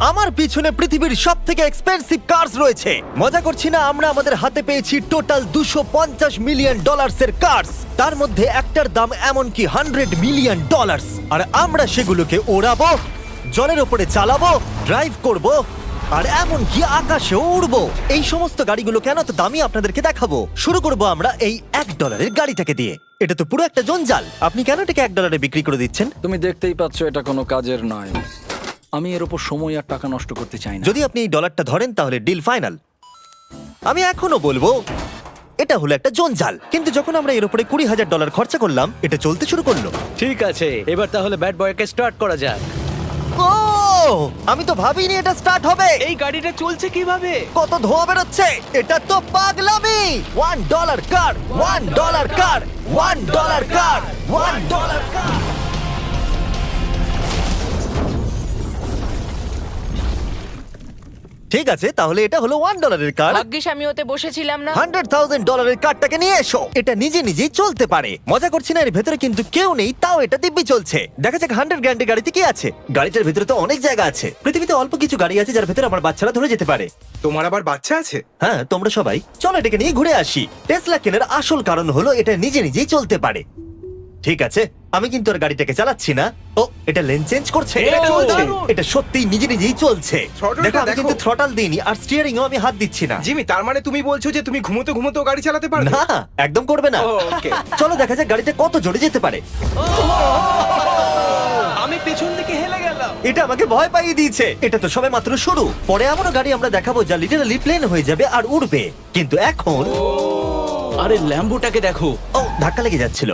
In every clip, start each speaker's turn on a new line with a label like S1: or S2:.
S1: আমার পিছনে পৃথিবীর সব থেকে এক্সপেন্সিভ কার্স রয়েছে। মজা করছি না, আমরা আমাদের হাতে পেয়েছি টোটাল $250 মিলিয়ন এর কার্স। তার মধ্যে একটার দাম এমনকি $100 মিলিয়ন। আর আমরা সেগুলোকে ওড়াবো, জলের ওপরে চালাবো, ড্রাইভ করব, আর এমনকি আকাশেও উড়বো। এই সমস্ত গাড়িগুলো কেন তো দামি আপনাদেরকে দেখাবো। শুরু করব আমরা এই $1 গাড়িটাকে দিয়ে। এটা তো পুরো একটা জঞ্জাল। আপনি কেন এটাকে $1 বিক্রি করে দিচ্ছেন?
S2: তুমি দেখতেই পাচ্ছ এটা কোনো কাজের নয়। আমি এর উপর সময় আর টাকা নষ্ট করতে চাই না।
S1: যদি আপনি এই ডলারটা ধরেন তাহলে ডিল ফাইনাল। আমি এখনো বলবো এটা হলো একটা জঞ্জাল, কিন্তু যখন আমরা এর উপরে $20,000 খরচা করলাম, এটা চলতে শুরু করলো।
S3: ঠিক আছে, এবার তাহলে ব্যাড বয়কে স্টার্ট করা যাক।
S1: ও, আমি তো ভাবিনি এটা স্টার্ট হবে।
S3: এই গাড়িটা চলছে কিভাবে?
S1: কত ধোঁয়া বেরোচ্ছে, এটা তো পাগলামি। $1 কার, $1 কার, $1 কার, $1 কার। ঠিক আছে, তাহলে এটা হলো $1 কার।
S4: ভাগ্যিস আমি ওতে বসেছিলাম না।
S1: $100,000 কারটাকে নিয়ে এসো। এটা নিজে নিজেই চলতে পারে। মজা করছি না, এর ভেতরে কিন্তু কেউ নেই, তাও এটা দিব্যি চলছে। দেখা যাক 100 গ্র্যান্ডের গাড়িতে কি আছে। গাড়িটার ভেতরে তো অনেক জায়গা আছে। পৃথিবীতে অল্প কিছু গাড়ি আছে যার ভেতরে আমার বাচ্চারা ধরে যেতে পারে।
S5: তোমার আবার বাচ্চা আছে?
S1: হ্যাঁ, তোমরা সবাই চলো এটাকে নিয়ে ঘুরে আসি। টেসলা কেনার আসল কারণ হলো এটা নিজে নিজেই চলতে পারে। ঠিক আছে, আমি কিন্তু আর গাড়িটাকে চালাচ্ছি না। ও, এটা লেন চেঞ্জ করছে।
S5: এটা চলছে।
S1: এটা সত্যিই নিজে নিজেই চলছে।
S5: Throttle-টা
S1: দেখো, আমি
S5: দেখো।
S1: কিন্তু থ্রটাল দিইনি, আর স্টিয়ারিংও আমি হাত দিচ্ছি না।
S5: জিমি, তার মানে তুমি বলছো যে তুমি ঘুমোতে ঘুমোতেও গাড়ি চালাতে পারবে?
S1: না, একদম করবে না।
S5: ও, okay.
S1: চলো দেখা যাক গাড়িটা কত জোরে যেতে পারে।
S3: আমি পেছন থেকে হেলে গেলাম।
S1: এটা আমাকে ভয় পাইয়ে দিয়েছে। এটা তো সবে মাত্র শুরু। পরে এমনও গাড়ি আমরা দেখাবো যা লিটারালি প্লেন হয়ে যাবে আর উড়বে। কিন্তু এখন
S3: আরে ল্যাম্বোটাকে দেখো,
S1: ও, ধাক্কা লেগে যাচ্ছিল।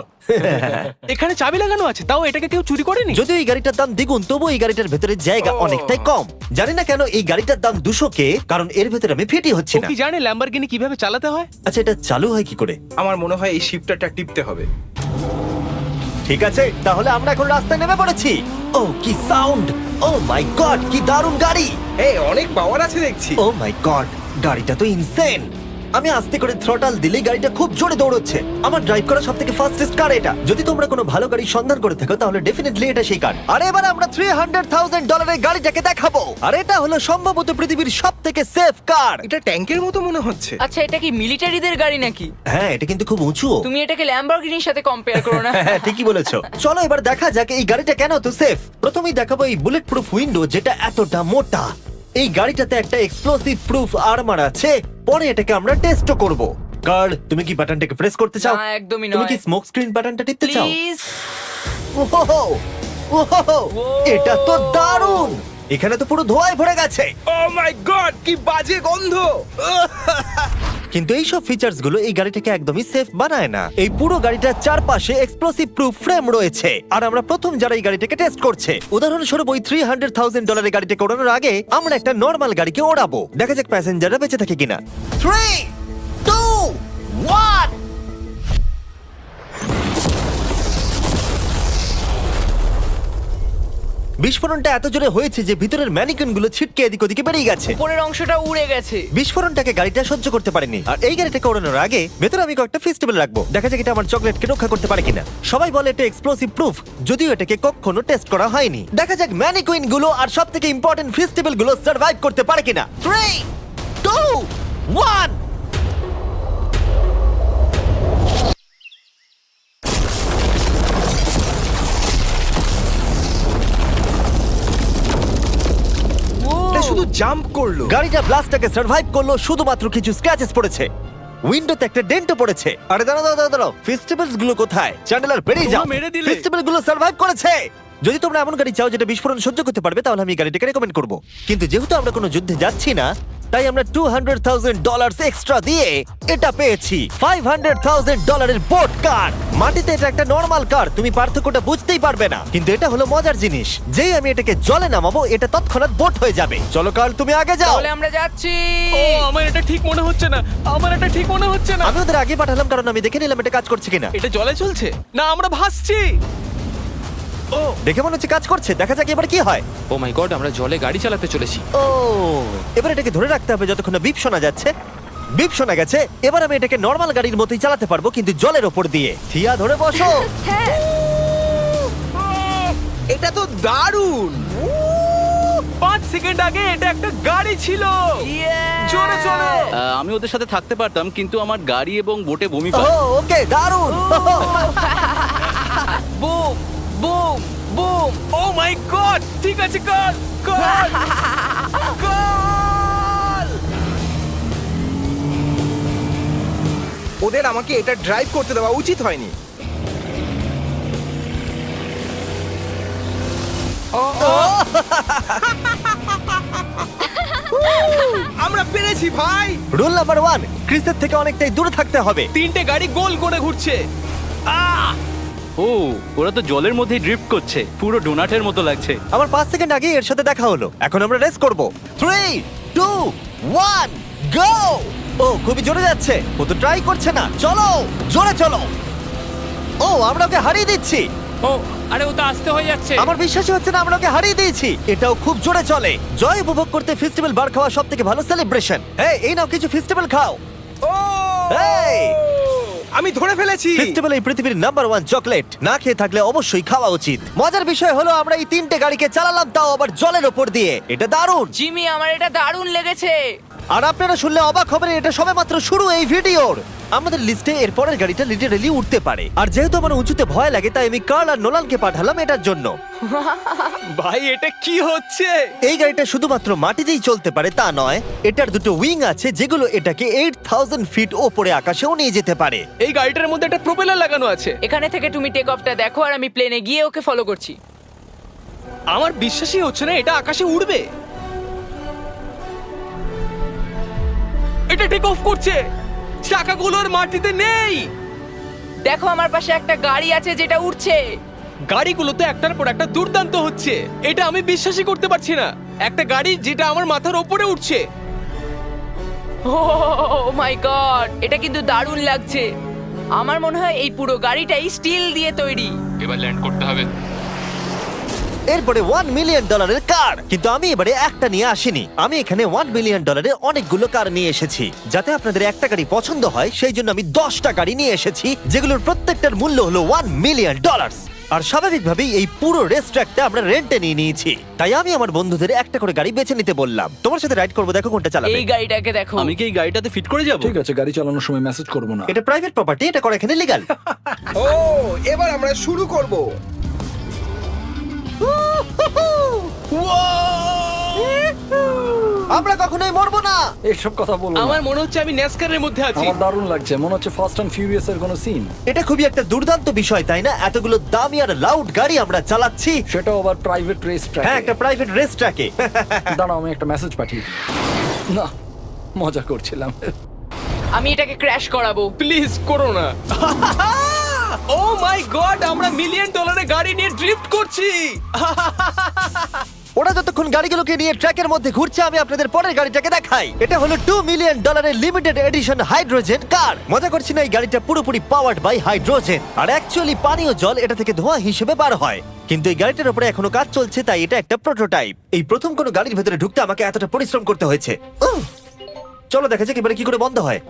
S3: এখানে চাবি লাগানো আছে, তাও এটাকে কেউ চুরি করেনি।
S1: যদিও এই গাড়িটার দাম দ্বিগুণ, তবু এই গাড়িটার ভেতরে জায়গা অনেকটাই কম। জানি না কেন এই গাড়িটার দাম 200K, কারণ এর ভেতরে আমি ফিটি হচ্ছি
S3: ও
S1: না।
S3: কি জানে ল্যাম্বরগিনি কিভাবে চালাতে হয়?
S1: আচ্ছা, এটা চালু হয় কি করে?
S5: আমার মনে হয় এই শিফটারটা টিপতে হবে।
S1: ঠিক আছে, তাহলে আমরা এখন রাস্তায় নেমে পড়েছি। ও, কি সাউন্ড! ও মাই গড, কি দারুণ গাড়ি!
S5: এই অনেক পাওয়ার আছে দেখছি।
S1: ও মাই গড, গাড়িটা তো ইনসেন। আমি আস্তে করে থ্রটাল দিলেই গাড়িটা খুব জোরে দৌড়চ্ছে। আমার ড্রাইভ করা সবথেকে ফাস্টেস্ট কার এটা। যদি তোমরা কোনো ভালো গাড়ির সন্ধান করে থাকো তাহলে ডেফিনেটলি এটা সেই কার। আর এবার আমরা $300,000 এর গাড়িটাকে দেখাবো। আর এটা হলো সম্ভবত পৃথিবীর সবথেকে সেফ কার।
S5: এটা ট্যাঙ্কের মতো মনে হচ্ছে।
S4: আচ্ছা, এটা কি মিলিটারিদের গাড়ি নাকি?
S1: হ্যাঁ, এটা কিন্তু খুব উঁচু।
S4: তুমি এটাকে ল্যাম্বরগিনির সাথে কম্পেয়ার করো না।
S1: হ্যাঁ, ঠিকই বলেছো। চলো এবার দেখা যাক এই গাড়িটা কেন তো সেফ। প্রথমেই দেখাবো এই বুলেট প্রুফ উইন্ডো, যেটা এতটা মোটা। এই গাড়িটাতে একটা এক্সপ্লোসিভ প্রুফ আর্মার আছে। পরে এটাকে আমরা টেস্টও করব। কার্ল, তুমি কি বাটনটাকে প্রেস করতে চাও?
S4: না, একদমই
S1: তুমি
S4: নয়।
S1: কি স্মোক স্ক্রিন বাটনটা টিপতে চাও?
S4: প্লিজ।
S1: ওহো, ওহো, এটা তো দারুণ। এখানে তো পুরো ধোঁয়ায় ভরে গেছে।
S5: ও মাই গড, কি বাজে গন্ধ!
S1: কিন্তু এই সব ফিচার্স গুলো এই গাড়িটাকে একদমই সেফ বানায় না। এই পুরো গাড়িটার চারপাশে এক্সপ্লোসিভ প্রুফ ফ্রেম রয়েছে। আর আমরা প্রথম যারা এই গাড়িটাকে টেস্ট করছে, উদাহরণস্বরূপ ওই $300,000 গাড়িটাকে ওড়ানোর আগে আমরা একটা নর্মাল গাড়িকে ওড়াবো। দেখা যাক প্যাসেঞ্জাররা বেঁচে থাকে কিনা। 3, 2, 1। বিস্ফোরণটা এত জোরে হয়েছে যে ভিতরের ম্যানিকুইন গুলো ছিটকে এদিক ওদিকে বেরিয়ে গেছে।
S4: উপরের অংশটা উড়ে গেছে।
S1: বিস্ফোরণটাকে গাড়িটা সহ্য করতে পারেনি। আর এই গাড়িটাকে ওড়ানোর আগে ভেতরে আমি কয়েকটা ফেস্টিভ্যাল রাখবো। দেখা যাক এটা আমার চকলেটকে রক্ষা করতে পারে কিনা। সবাই বলে এটা এক্সপ্লোসিভ প্রুফ, যদিও এটাকে কখনো টেস্ট করা হয়নি। দেখা যাক ম্যানিকুইন গুলো আর সবথেকে ইম্পর্টেন্ট ফেস্টিভ্যাল গুলো সার্ভাইভ করতে পারে কিনা। 3, 2, 1।
S5: এটা শুধু জাম্প করলো।
S1: গাড়িটা ব্লাস্টটাকে সার্ভাইভ করলো, শুধুমাত্র কিছু স্ক্র্যাচেস পড়েছে। উইন্ডোতে একটা ডেন্টও পড়েছে। আরে দাঁড়াও, ফেস্টিভ্যালস গুলো কোথায়? চ্যান্ডেলার বেরিয়ে যাও।
S3: তোমরা মেরে দিলে।
S1: ফেস্টিভ্যাল গুলো সার্ভাইভ করেছে। যদি তোমরা এমন গাড়ি চাও যেটা বিস্ফোরণ সহ্য করতে পারবে, তাহলে আমি এই গাড়িটাকে রেকমেন্ড করব। কিন্তু যেহেতু আমরা কোনো যুদ্ধে যাচ্ছি না, তাই আমরা $200,000 এক্সট্রা দিয়ে এটা পেয়েছি। $500,000 এর বোট কার। মাটিতে এটা একটা নর্মাল কার, তুমি পার্থক্যটা বুঝতেই পারবে না। কিন্তু এটা হলো মজার জিনিস, যেই আমি এটাকে জলে নামাবো এটা তৎক্ষণাৎ বোট হয়ে যাবে। চলো কার, তুমি আগে যাও।
S4: তাহলে আমরা যাচ্ছি।
S3: ও, আমার এটা ঠিক মনে হচ্ছে না, আমার এটা ঠিক মনে হচ্ছে না।
S1: আমি ওদের আগে পাঠালাম কারণ আমি দেখে নিলাম এটা কাজ করছে কিনা।
S3: এটা জলে চলছে না, আমরা ভাসছি। ও,
S1: দেখে মনে হচ্ছে কাজ করছে। দেখা যাক এবার কি হয়।
S6: ও মাই গড, আমরা জলে গাড়ি চালাতে চলেছি।
S1: ও, এবার এটাকে ধরে রাখতে হবে যতক্ষণ না বিপ শোনা যাচ্ছে। বিপ শোনা গেছে। এবার আমি এটাকে নর্মাল গাড়ির মতোই চালাতে পারবো, কিন্তু জলের ওপর দিয়ে। থিয়া, ধরে বসো।
S4: হ্যাঁ।
S5: এটা তো দারুণ।
S3: 5 সেকেন্ড আগে এটা একটা গাড়ি ছিল। জোরে চলো।
S7: আমি ওদের সাথে থাকতে পারতাম কিন্তু আমার গাড়ি এবং বোটে বমি
S1: ও
S7: পায়।
S1: ওকে দারুণ
S4: বুম বুম বুম।
S3: ও মাই গড, ঠিক আছে, কর কর কর।
S5: ওদের আমাকে এটা ড্রাইভ করতে দেওয়া উচিত হয়নি। আমরা পেরেছি ভাই।
S1: রুল নাম্বার 1, ক্রিসের থেকে অনেকটাই দূরে থাকতে হবে।
S3: 3টে গাড়ি গোল করে ঘুরছে।
S7: ও ওরা তো জলের মধ্যেই ড্রিফট করছে, পুরো ডোনাটের মতো লাগছে।
S1: আমার 5 সেকেন্ড আগে এর সাথে দেখা হলো। এখন আমরা রেস করব। 3 2 1 গো। ও খুবই জোরে যাচ্ছে। ও তো ট্রাই করছে না। চলো জোরে চলো। ও আমরা ওকে হারিয়ে দিচ্ছি।
S6: ও আরে ও তো আসতে হয়ে যাচ্ছে।
S1: আমার বিশ্বাসই হচ্ছে না আমরা ওকে হারিয়ে দিয়েছি। এটাও খুব জোরে চলে। জয় উপভোগ করতে ফেস্টিভ্যাল বার খাওয়া সব থেকে ভালো সেলিব্রেশন। এই নাও কিছু ফেস্টিভ্যাল খাও।
S5: ও
S1: এই
S5: আমি ধরে ফেলেছি।
S1: ফেস্টিভ্যাল এই পৃথিবীর নাম্বার 1 চকলেট। না খেয়ে থাকলে অবশ্যই খাওয়া উচিত। মজার বিষয় হলো আমরা এই 3টে গাড়িকে চালালাম, তাও আবার জলের ওপর দিয়ে। এটা দারুণ।
S4: জিমি, আমার এটা দারুণ লেগেছে।
S1: আর আপনারা শুনলে অবাক হবেন, এটা সবেমাত্র শুরু এই ভিডিওর। আমাদের লিস্টে এর পরের গাড়িটা লিটারেলি উঠতে পারে। আর যেহেতু আমার উঁচুতে ভয় লাগে, তাই আমি কার্ল আর নোলানকে পাঠালাম এটার জন্য।
S3: ভাই এটা কি হচ্ছে?
S1: এই গাড়িটা শুধুমাত্র মাটিতেই চলতে পারে তা নয়, এটার দুটো উইং আছে যেগুলো এটাকে 8000 ফিট ওপরে আকাশেও নিয়ে যেতে পারে।
S3: এই গাড়িটার মধ্যে একটা প্রপেলার লাগানো আছে।
S4: এখানে থেকে তুমি টেক অফটা দেখো আর আমি প্লেনে গিয়ে ওকে ফলো করছি।
S3: আমার বিশ্বাসই হচ্ছে না এটা আকাশে উড়বে। এটা টেক অফ করছে, চাকাগুলোর মাটিতে নেই।
S4: দেখো আমার পাশে একটা গাড়ি আছে যেটা উঠছে।
S3: গাড়িগুলো তো একটার পর একটা দুর্দান্ত হচ্ছে। এটা আমি বিশ্বাসই করতে পারছি না, একটা গাড়ি যেটা আমার মাথার ওপরে উঠছে।
S4: ও মাই গড, এটা কিন্তু দারুণ লাগছে। আমার মনে হয় এই পুরো গাড়িটাই স্টিল দিয়ে তৈরি।
S6: এবার ল্যান্ড করতে হবে।
S1: এরপরে $1 মিলিয়ন কার। কিন্তু আমি এবারে একটা নিয়ে আসিনি। আমি এখানে $1 মিলিয়ন অনেকগুলো কার নিয়ে এসেছি। যাতে আপনাদের একটা গাড়ি পছন্দ হয় সেই জন্য আমি 10টা গাড়ি নিয়ে এসেছি, যেগুলোর প্রত্যেকটার মূল্য হলো $1 মিলিয়ন। আর স্বাভাবিকভাবেই এই পুরো রেস ট্র্যাকটা আমরা রেন্টে নিয়ে নিয়েছি। তাই আমি আমার বন্ধুদের একটা করে গাড়ি বেছে নিতে বললাম। তোমার সাথে রাইড করবো, দেখো কোনটা চালাবে।
S4: এই গাড়িটাকে দেখো।
S7: আমি কি এই গাড়িটাতে ফিট করে যাব?
S2: ঠিক আছে, গাড়ি চালানোর সময় মেসেজ করবো না।
S1: এটা প্রাইভেট প্রপার্টি, এটা করা এখানে লিগ্যাল।
S5: ও এবার আমরা শুরু করব।
S1: আমরা কখনোই মরবো না।
S2: এইসব কথা বলবো না।
S3: আমার মনে হচ্ছে আমি ন্যাসকারের মধ্যে আছি।
S2: আমার দারুণ লাগছে, মনে হচ্ছে ফাস্ট অ্যান্ড ফিউরিয়াস এর কোনো সিন।
S1: এটা খুবই একটা দুর্দান্ত বিষয়, তাই না? এতগুলো দামি আর লাউড গাড়ি আমরা চালাচ্ছি।
S2: সেটাও আবার প্রাইভেট রেস ট্র্যাক।
S1: হ্যাঁ, একটা প্রাইভেট রেস ট্র্যাকে।
S2: দাঁড়াও, আমি একটা মেসেজ পাঠিয়ে দিই। না, মজা করছিলাম।
S4: আমি এটাকে ক্র্যাশ করাবো।
S3: প্লিজ করো না। ও মাই গড, আমরা $1 মিলিয়ন গাড়ি নিয়ে ড্রিফট করছি।
S1: ওরা যতক্ষণ গাড়িগুলোকে নিয়ে ট্র্যাকের মধ্যে ঘুরছে, আমি আপনাদের পরের গাড়িটাকে দেখাই। এটা হলো $2 million limited edition hydrogen car. মজা করছি না, এই গাড়িটা পুরোপুরি পাওয়ার্ড বাই হাইড্রোজেন। আর অ্যাকচুয়ালি পানীয় জল এটা থেকে ধোঁয়া হিসেবে বার হয়। কিন্তু এই গাড়িটার উপরে এখনো কাজ চলছে, তাই এটা একটা প্রোটোটাইপ। এই প্রথম কোনো গাড়ির ভেতরে ঢুকতে আমাকে এতটা পরিশ্রম করতে হয়েছে। চলো দেখা যাক এবারে কি করে বন্ধ হয়।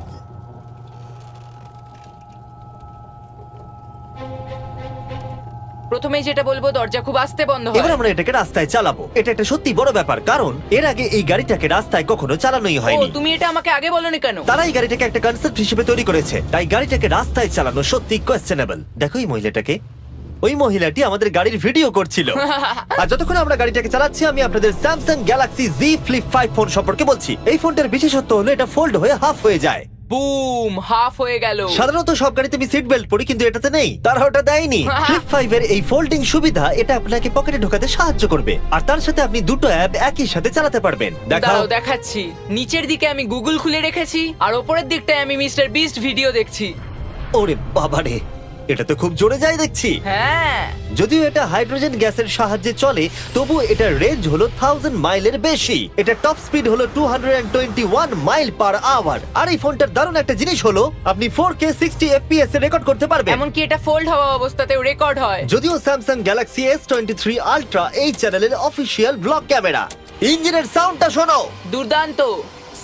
S4: প্রথমেই যেটা বলবো, দরজা খুব আস্তে বন্ধ
S1: এবার
S4: হয়।
S1: আমরা এটাকে রাস্তায় চালাবো। এটা একটা সত্যি বড় ব্যাপার, কারণ এর আগে এই গাড়িটাকে রাস্তায় কখনো চালানোই
S4: ও,
S1: হয়নি।
S4: তুমি এটা আমাকে আগে বলনি কেন?
S1: তারা এই গাড়িটাকে একটা কনসেপ্ট হিসেবে তৈরি করেছে, তাই গাড়িটাকে রাস্তায় চালানো সত্যি কোয়েশ্চেনেবল। দেখো এই মহিলাটাকে, ওই মহিলাটি আমাদের গাড়ির ভিডিও করছিল। আর যতক্ষণ আমরা গাড়িটাকে চালাচ্ছি, আমি আপনাদের Samsung Galaxy Z Flip 5 phone সম্পর্কে বলছি। এই ফোনটার বিশেষত্ব হলো এটা ফোল্ড হয়ে হাফ হয়ে যায়।
S4: বুম, হাফ হয়ে গেল।
S1: সাধারণত সব গাড়িতে আমি সিট বেল্ট পরি, কিন্তু এটাতে নেই। তারা ওটা দেয়নি। ফ্লিপ 5 এর এই ফোল্ডিং সুবিধা, এটা আপনাকে পকেটে ঢোকাতে সাহায্য করবে। আর তার সাথে আপনি দুটো অ্যাপ একই সাথে চালাতে পারবেন। দেখাও।
S4: দাঁড়াও দেখাচ্ছি। নিচের দিকে আমি গুগল খুলে রেখেছি, আর ওপরের দিকটায় আমি মিস্টার বিস্ট ভিডিও দেখছি।
S1: ওরে বাবারে, এটা তো খুব জোরে যায় দেখছি।
S4: হ্যাঁ,
S1: যদিও এটা হাইড্রোজেন গ্যাসের সাহায্যে চলে, তবু এটার রেঞ্জ হলো 1000 মাইলের বেশি। এটা টপ স্পিড হলো 221 মাইল পার আওয়ার। আর এই ফোনটার দারুণ একটা জিনিস হলো, আপনি 4K 60 FPS এ রেকর্ড করতে পারবেন।
S4: এমনকি এটা ফোল্ড হওয়া অবস্থাতেও রেকর্ড হয়।
S1: যদিও স্যামসাং গ্যালাক্সি S23 আলট্রা এই চ্যানেলের অফিসিয়াল ব্লগ ক্যামেরা। ইঞ্জিনের সাউন্ডটা শোনো।
S4: দুর্দান্ত।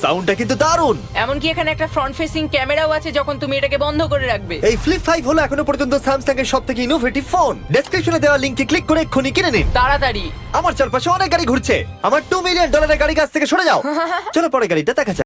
S1: সাউন্ডটা কিন্তু দারুণ।
S4: এমনকি এখানে একটা ফ্রন্ট ফেসিং ক্যামেরাও আছে যখন তুমি এটাকে বন্ধ করে রাখবে।
S1: এই ফ্লিপ 5 হলো এখনো পর্যন্ত স্যামসাং এর সবথেকে ইনোভেটিভ ফোন। ডেসক্রিপশনে দেওয়া লিংকে ক্লিক করে এক্ষুনি কিনে নিন।
S4: তাড়াতাড়ি।
S1: আমার চারপাশে অনেক গাড়ি ঘুরছে। আমার $2 মিলিয়ন গাড়ি কাছ থেকে সরে যাও। চলো পরে গাড়িটা দেখা যাক।